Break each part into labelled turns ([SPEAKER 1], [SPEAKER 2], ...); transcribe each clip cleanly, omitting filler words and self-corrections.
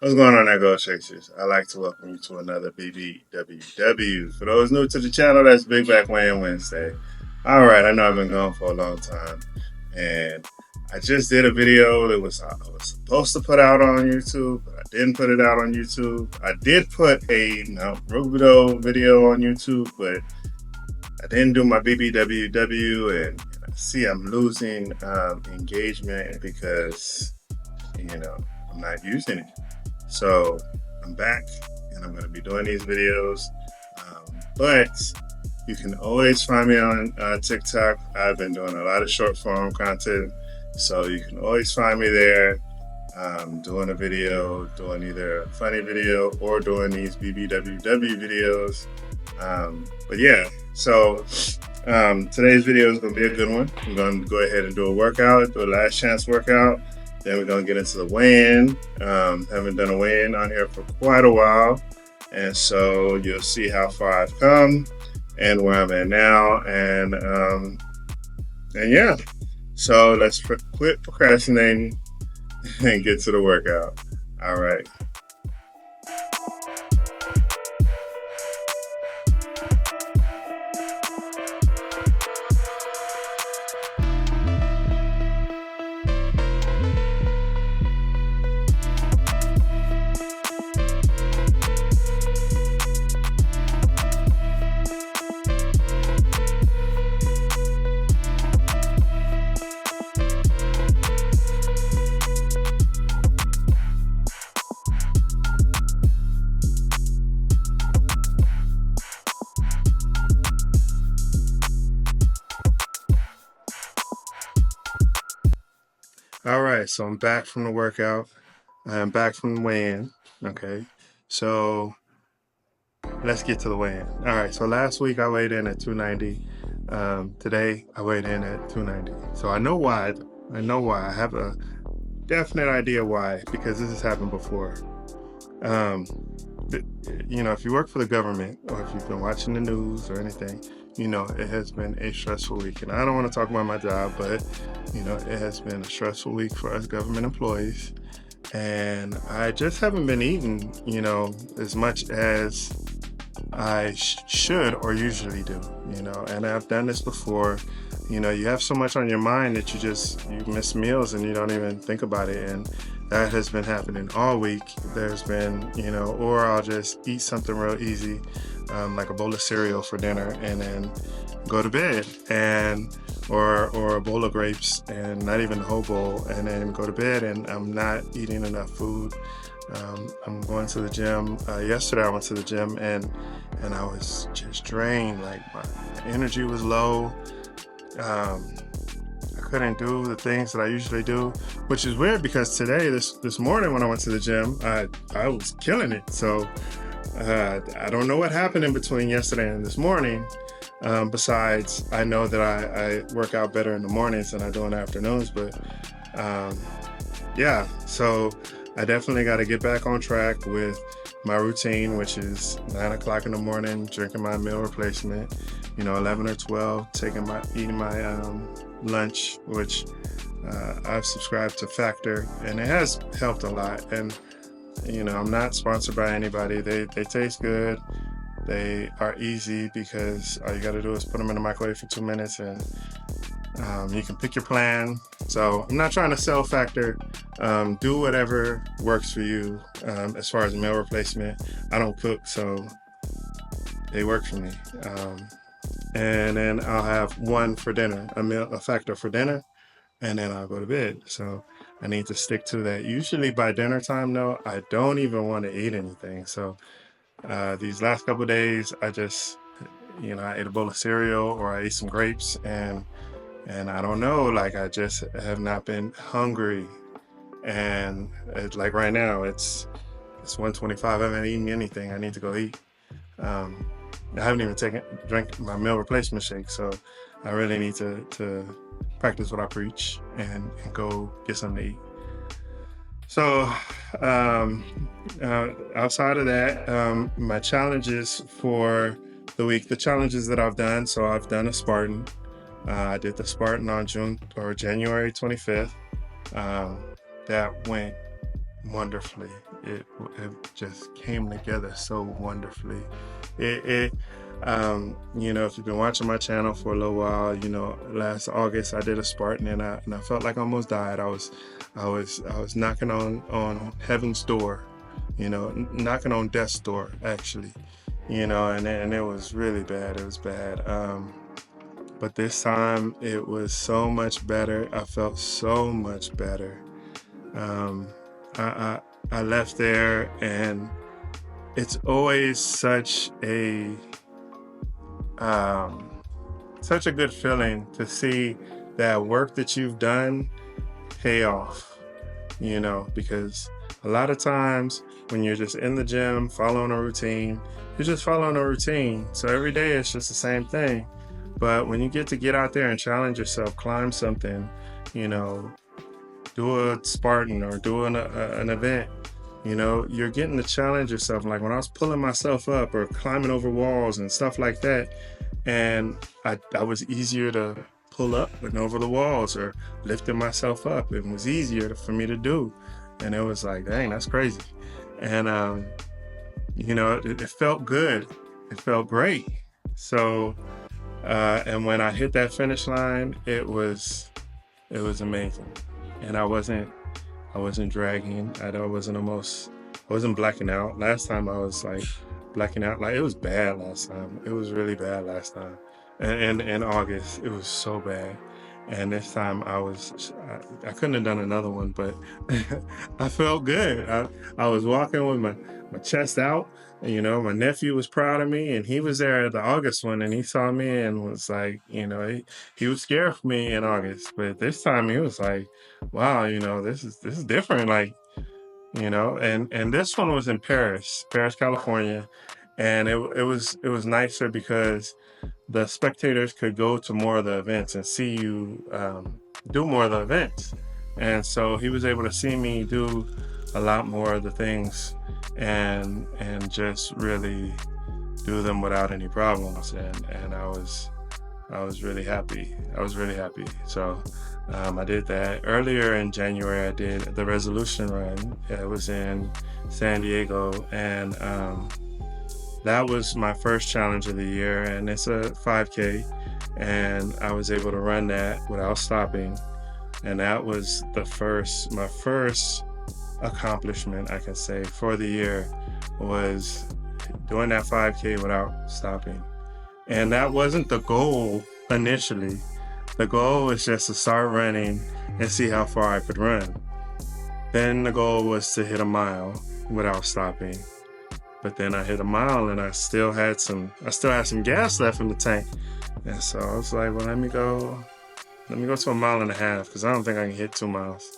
[SPEAKER 1] What's going on there, Ghost Chasers? I'd like to welcome you to another BBWW. For those new to the channel, that's Big Back Wayne Wednesday. Alright, I know I've been gone for a long time, and I just did a video that I was supposed to put out on YouTube, but I didn't put it out on YouTube. I did put a Naruto video on YouTube, but I didn't do my BBWW, and see I'm losing engagement because, I'm not using it. So I'm back and I'm going to be doing these videos. But you can always find me on TikTok. I've been doing a lot of short form content. So you can always find me there doing a video, doing either a funny video or doing these BBWW videos. But yeah, so today's video is going to be a good one. I'm going to go ahead and do a workout, do a last chance workout. Then we're going to get into the weigh-in. Haven't done a weigh-in on here for quite a while. And so you'll see how far I've come and where I'm at now. And yeah, so let's quit procrastinating and get to the workout. All right. All right, so I'm back from the workout. I'm back from the weigh-in. Okay, so let's get to the weigh-in. All right, so last week I weighed in at 290. Today I weighed in at 290. So I know why. I have a definite idea why, because this has happened before. If you work for the government or if you've been watching the news or anything, it has been a stressful week. And I don't want to talk about my job, but, it has been a stressful week for us government employees. And I just haven't been eating, as much as I should or usually do, and I've done this before. You have so much on your mind that you miss meals and you don't even think about it. And that has been happening all week. There's been, or I'll just eat something real easy, like a bowl of cereal for dinner and then go to bed, or a bowl of grapes and not even the whole bowl, and then go to bed, and I'm not eating enough food. I'm going to the gym. Yesterday I went to the gym and I was just drained. Like my energy was low. I couldn't do the things that I usually do, which is weird because today, this morning when I went to the gym, I was killing it. So I don't know what happened in between yesterday and this morning. Besides, I know that I work out better in the mornings than I do in the afternoons. But yeah, so I definitely got to get back on track with my routine, which is 9 o'clock in the morning, drinking my meal replacement, 11 or 12, eating my lunch, which I've subscribed to Factor, and it has helped a lot. And I'm not sponsored by anybody. They taste good. They are easy because all you got to do is put them in the microwave for 2 minutes, and you can pick your plan. So I'm not trying to sell Factor. Do whatever works for you. As far as meal replacement, I don't cook, so they work for me. And then I'll have one for dinner, a Factor for dinner, and then I'll go to bed. So I need to stick to that. Usually by dinner time, though, I don't even want to eat anything. So these last couple of days, I just, I ate a bowl of cereal or I ate some grapes, and I don't know, like I just have not been hungry. And it's like right now, it's 1:25. I haven't eaten anything. I need to go eat. I haven't even drank my meal replacement shake, so I really need to practice what I preach and go get something to eat. So outside of that, my challenges for the week, the challenges that I've done. So I've done a Spartan. I did the Spartan on January 25th. That went wonderfully. It just came together so wonderfully. It if you've been watching my channel for a little while, last August I did a Spartan, and I felt like I almost died. I was knocking on heaven's door, knocking on death's door actually, and it was really bad. It was bad. But this time it was so much better. I felt so much better. Um, I, I left there, and it's always um, such a good feeling to see that work that you've done pay off. Because a lot of times when you're just in the gym following a routine, you're just following a routine. So every day it's just the same thing. But when you get out there and challenge yourself, climb something, do a Spartan or do an event, you're getting to challenge yourself. Like when I was pulling myself up or climbing over walls and stuff like that, and I was easier to pull up and over the walls, or lifting myself up, it was easier for me to do. And it was like, dang, that's crazy. And it felt good. It felt great. So and when I hit that finish line, it was amazing. And I wasn't dragging. I wasn't blacking out. Last time I was like blacking out. Like, it was bad last time. It was really bad last time. And in August, it was so bad. And this time I couldn't have done another one, but I felt good. I was walking with my chest out. And, my nephew was proud of me, and he was there at the August one, and he saw me and was like, he was scared for me in August, but this time he was like, wow, this is different. Like, and this one was in Paris, California. And it was nicer because the spectators could go to more of the events and see you do more of the events. And so he was able to see me do a lot more of the things and just really do them without any problems. And I was really happy. So I did that. Earlier in January, I did the Resolution Run. It was in San Diego, and that was my first challenge of the year, and it's a 5K, and I was able to run that without stopping. And that was my first accomplishment, I can say, for the year, was doing that 5K without stopping. And that wasn't the goal initially. The goal was just to start running and see how far I could run. Then the goal was to hit a mile without stopping. But then I hit a mile, and I still had some gas left in the tank. And so I was like, well, let me go to 1.5 miles, because I don't think I can hit 2 miles.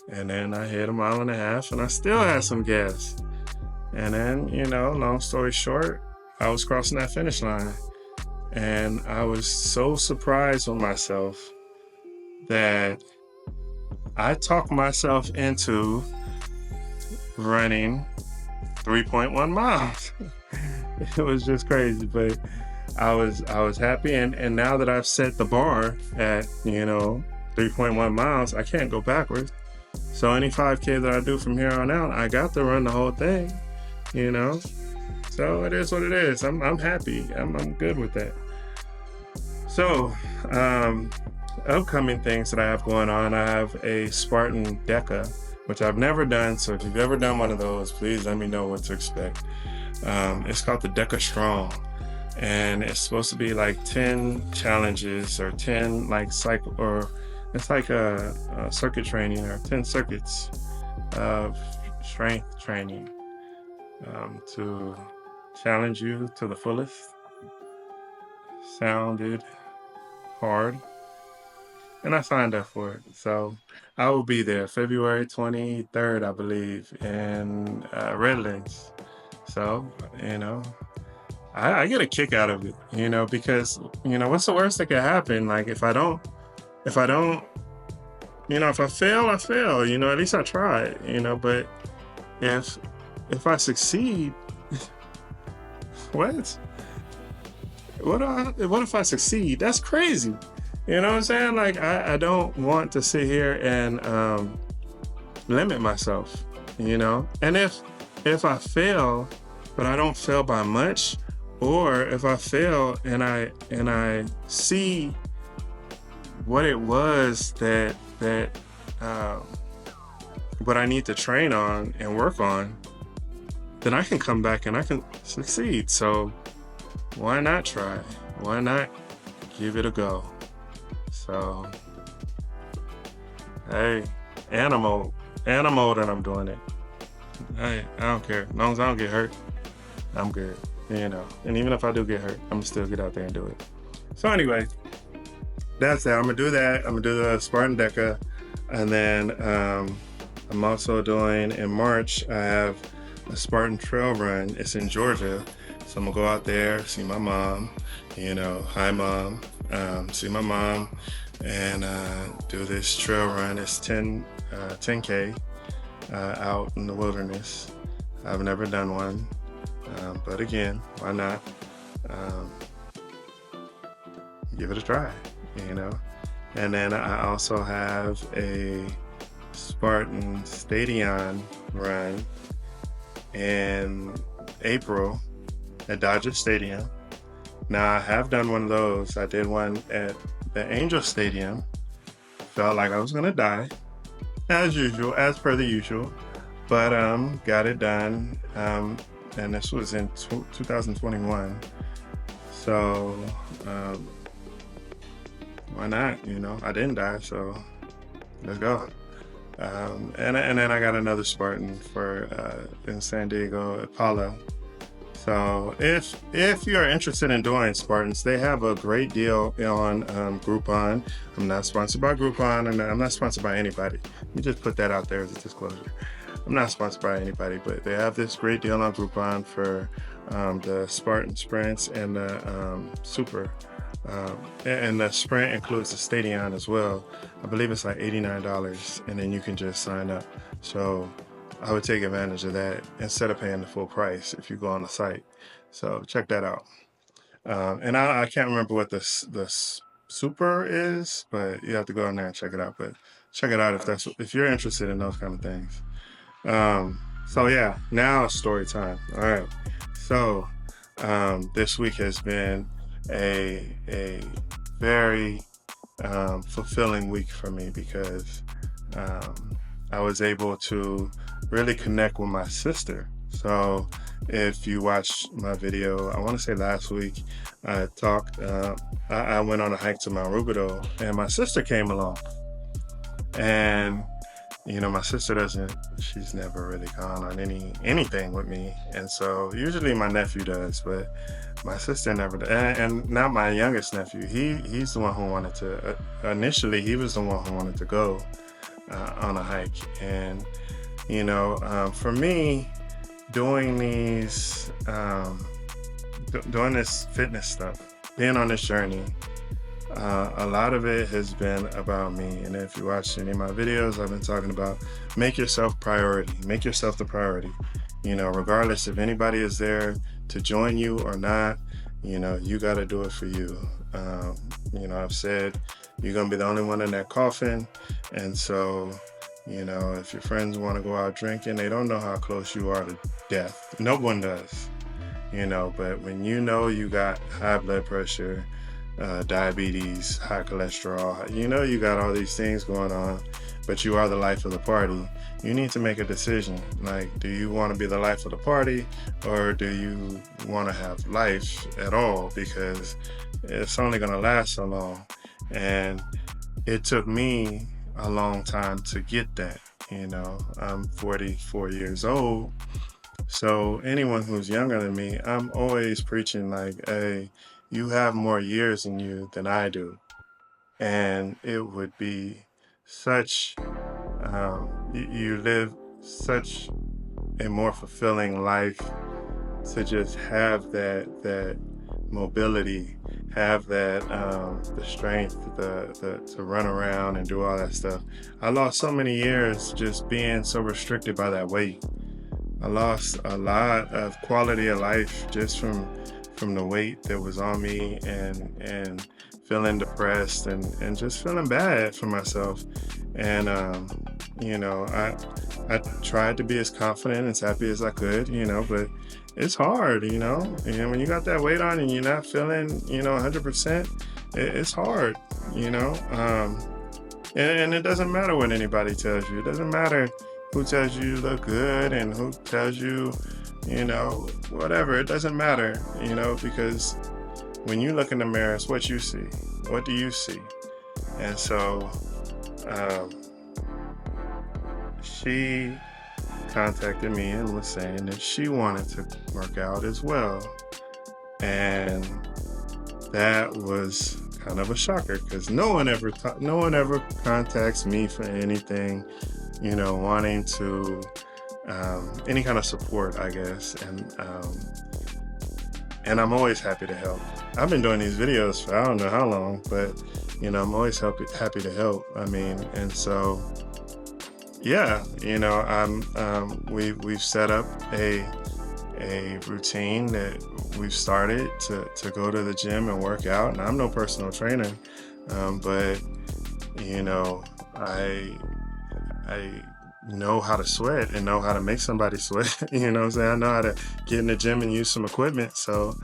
[SPEAKER 1] And then I hit 1.5 miles, and I still had some gas. And then, long story short, I was crossing that finish line. And I was so surprised with myself that I talked myself into running 3.1 miles. It was just crazy, but I was happy. And now that I've set the bar at 3.1 miles, I can't go backwards. So any 5K that I do from here on out, I got to run the whole thing. So it is what it is. I'm happy. I'm good with that. So upcoming things that I have going on, I have a Spartan Deca, which I've never done. So if you've ever done one of those, please let me know what to expect. It's called the Deca Strong, and it's supposed to be like 10 challenges or 10 like cycle, or it's like a circuit training, or 10 circuits of strength training to challenge you to the fullest. Sounded hard, and I signed up for it. So I will be there February 23rd, I believe, in Redlands. So, I get a kick out of it, because, what's the worst that could happen? Like, if I fail, I fail, at least I tried, but if I succeed, what if I succeed? That's crazy. You know what I'm saying? Like, I don't want to sit here and limit myself. you know. And if I fail, but I don't fail by much, or if I fail and I see what it was that what I need to train on and work on, then I can come back and I can succeed. So why not try? Why not give it a go? So hey, animal and I'm doing it. Hey, I don't care. As long as I don't get hurt, I'm good. You know. And even if I do get hurt, I'm still get out there and do it. So anyway, that's that. I'm gonna do that. I'm gonna do the Spartan Deca, and then I'm also doing in March. I have a Spartan Trail Run. It's in Georgia, so I'm gonna go out there, see my mom. You know, hi mom. See my mom, and do this trail run. It's 10K out in the wilderness. I've never done one, but again, why not? Give it a try, you know. And then I also have a Spartan Stadion run in April at Dodger Stadium. Now I have done one of those. I did one at the Angel Stadium. Felt like I was gonna die, as usual, as per the usual, but got it done. And this was in 2021. So why not? You know, I didn't die, so let's go. And then I got another Spartan for in San Diego at Paula. So if you're interested in doing Spartans, they have a great deal on Groupon. I'm not sponsored by Groupon, and I'm not sponsored by anybody. Let me just put that out there as a disclosure. I'm not sponsored by anybody, but they have this great deal on Groupon for the Spartan Sprints and the Super. And the Sprint includes the Stadion as well. I believe it's like $89, and then you can just sign up. So I would take advantage of that instead of paying the full price if you go on the site. So check that out. And I can't remember what the Super is, but you have to go in there and check it out. But check it out if you're interested in those kind of things. So yeah, now it's story time. All right. So this week has been a very fulfilling week for me because I was able to really connect with my sister. So if you watched my video, I want to say last week, I went on a hike to Mount Rubidoux, and my sister came along. And you know, my sister she's never really gone on anything with me. And so usually my nephew does, but my sister never does. And now my youngest nephew, he's the one who wanted to, initially he was the one who wanted to go on a hike. And, you know, for me, doing this fitness stuff, being on this journey, a lot of it has been about me. And if you watch any of my videos, I've been talking about make yourself priority. Make yourself the priority. You know, regardless if anybody is there to join you or not, you know, you got to do it for you. You know, I've said you're going to be the only one in that coffin. And so, you know, if your friends want to go out drinking, they don't know how close you are to death. No one does, you know, but when you know you got high blood pressure, diabetes, high cholesterol, you know you got all these things going on, but you are the life of the party. You need to make a decision. Like, do you want to be the life of the party, or do you want to have life at all? Because it's only going to last so long. And it took me a long time to get that. You know, I'm 44 years old. So anyone who's younger than me, I'm always preaching like, hey, you have more years in you than I do. And it would be such, you live such a more fulfilling life to just have that mobility, have that the strength to run around and do all that stuff. I lost so many years just being so restricted by that weight. I lost a lot of quality of life just from the weight that was on me and feeling depressed and just feeling bad for myself. And you know, I tried to be as confident, as happy as I could, you know, but it's hard, you know. And when you got that weight on and you're not feeling, you know, 100%, it's hard, you know. And it doesn't matter what anybody tells you. It doesn't matter who tells you you look good and who tells you, you know, whatever. It doesn't matter, you know, because when you look in the mirror, it's what you see. What do you see? And so um, she contacted me and was saying that she wanted to work out as well. And that was kind of a shocker because no one ever contacts me for anything, you know, wanting to any kind of support, I guess. And I'm always happy to help. I've been doing these videos for I don't know how long, but you know, I'm always happy to help. I mean, and so yeah, you know, we've set up a routine that we've started to go to the gym and work out. And I'm no personal trainer, but you know, I know how to sweat and know how to make somebody sweat. You know what I'm saying? I know how to get in the gym and use some equipment. So,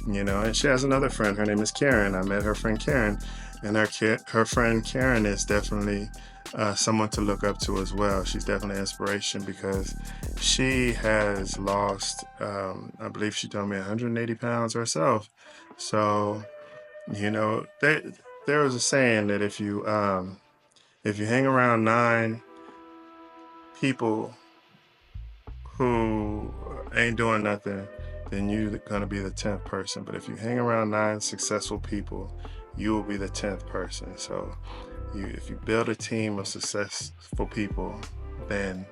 [SPEAKER 1] you know, and she has another friend. Her name is Karen. I met her friend Karen, and her friend Karen is definitely someone to look up to as well. She's definitely an inspiration because she has lost, I believe she told me 180 pounds herself. So, you know, there was a saying that if you hang around 9 people who ain't doing nothing, then you're gonna be the 10th person. But if you hang around 9 successful people, you will be the 10th person. So if you build a team of successful people, then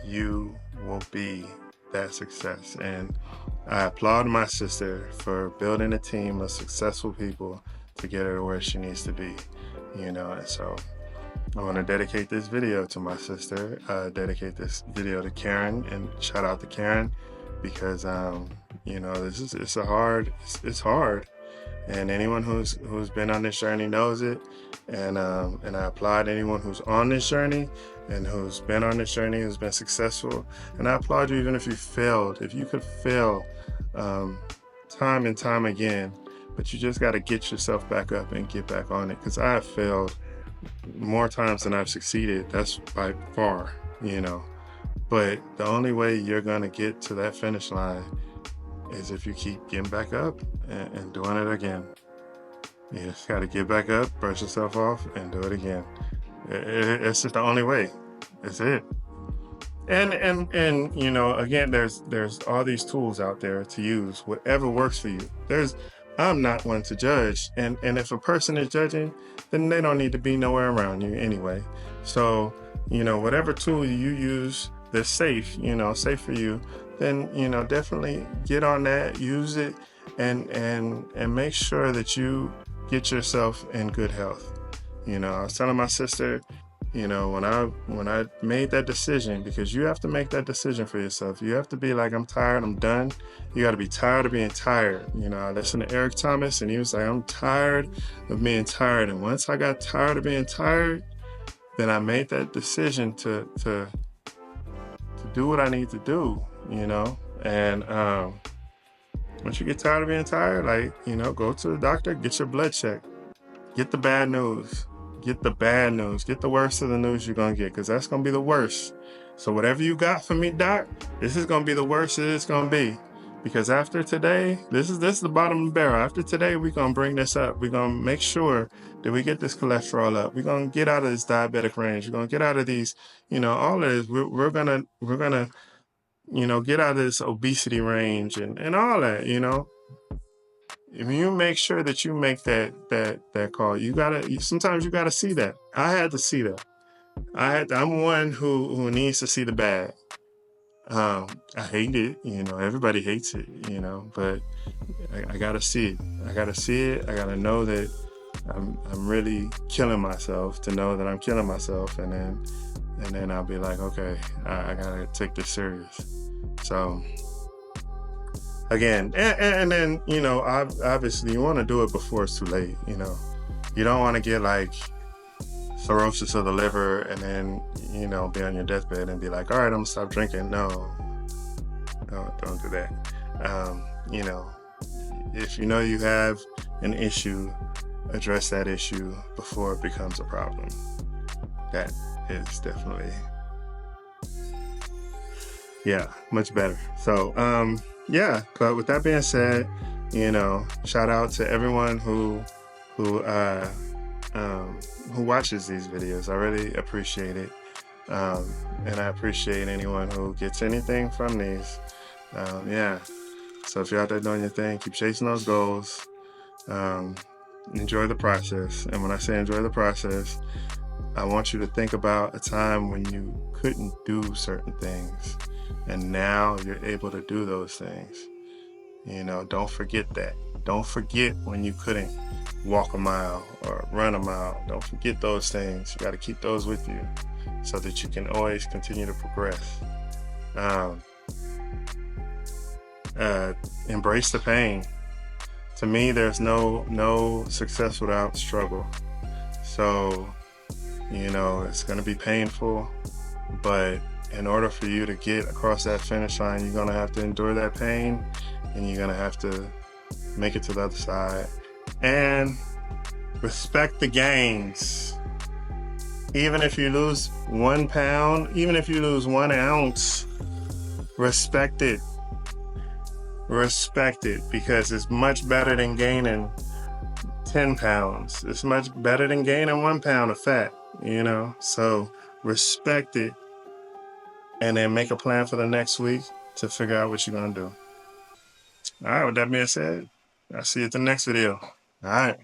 [SPEAKER 1] you will be that success. And I applaud my sister for building a team of successful people to get her to where she needs to be, you know. And so I want to dedicate this video to my sister, dedicate this video to Karen, and shout out to Karen because you know, it's hard, and anyone who's been on this journey knows it. And I applaud anyone who's on this journey and who's been on this journey, who's been successful. And I applaud you even if you failed. If you could fail time and time again, but you just got to get yourself back up and get back on it. Because I have failed more times than I've succeeded. That's by far, you know. But the only way you're gonna get to that finish line is if you keep getting back up and doing it again. You just gotta get back up, brush yourself off, and do it again. It's just the only way. It's it. And you know, again, there's all these tools out there to use, whatever works for you. I'm not one to judge, and if a person is judging, then they don't need to be nowhere around you anyway. So, you know, whatever tool you use that's safe, you know, safe for you, then, you know, definitely get on that, use it, and make sure that you get yourself in good health. You know, I was telling my sister, you know, when I made that decision, because you have to make that decision for yourself. You have to be like, I'm tired, I'm done. You got to be tired of being tired. You know, I listened to Eric Thomas, and he was like, I'm tired of being tired. And once I got tired of being tired, then I made that decision to do what I need to do, you know. And once you get tired of being tired, like, you know, go to the doctor, get your blood checked, get the bad news. Get the bad news. Get the worst of the news you're going to get, because that's going to be the worst. So whatever you got for me, doc, this is going to be the worst that it's going to be. Because after today, this is the bottom of the barrel. After today, we're going to bring this up. We're going to make sure that we get this cholesterol up. We're going to get out of this diabetic range. We're going to get out of these, you know, all of this. We're going to, you know, get out of this obesity range and all that, you know. If you make sure that you make that call, sometimes you gotta see that. I had to see that. I'm one who needs to see the bad. I hate it, you know, everybody hates it, you know, but I gotta see it. I gotta see it. I gotta know that I'm really killing myself, to know that I'm killing myself, and then I'll be like, okay, I gotta take this serious. So again, and then, you know, obviously you want to do it before it's too late. You know, you don't want to get like cirrhosis of the liver and then, you know, be on your deathbed and be like, all right, I'm gonna stop drinking. No, don't do that. You know, if you know you have an issue, address that issue before it becomes a problem. That is definitely, yeah, much better. So, yeah, but with that being said, you know, shout out to everyone who uh who watches these videos. I really appreciate it. And I appreciate anyone who gets anything from these. Yeah. So if you're out there doing your thing, keep chasing those goals. Um, enjoy the process. And when I say enjoy the process, I want you to think about a time when you couldn't do certain things, and now you're able to do those things. You know, don't forget that. Don't forget when you couldn't walk a mile or run a mile. Don't forget those things. You got to keep those with you so that you can always continue to progress. Embrace the pain. To me, there's no success without struggle. So, you know, it's going to be painful, but in order for you to get across that finish line, you're going to have to endure that pain, and you're going to have to make it to the other side. And respect the gains. Even if you lose 1 pound, even if you lose 1 ounce, respect it. Respect it, because it's much better than gaining 10 pounds. It's much better than gaining 1 pound of fat, you know? So respect it, and then make a plan for the next week to figure out what you're gonna do. All right, with that being said, I'll see you at the next video. All right.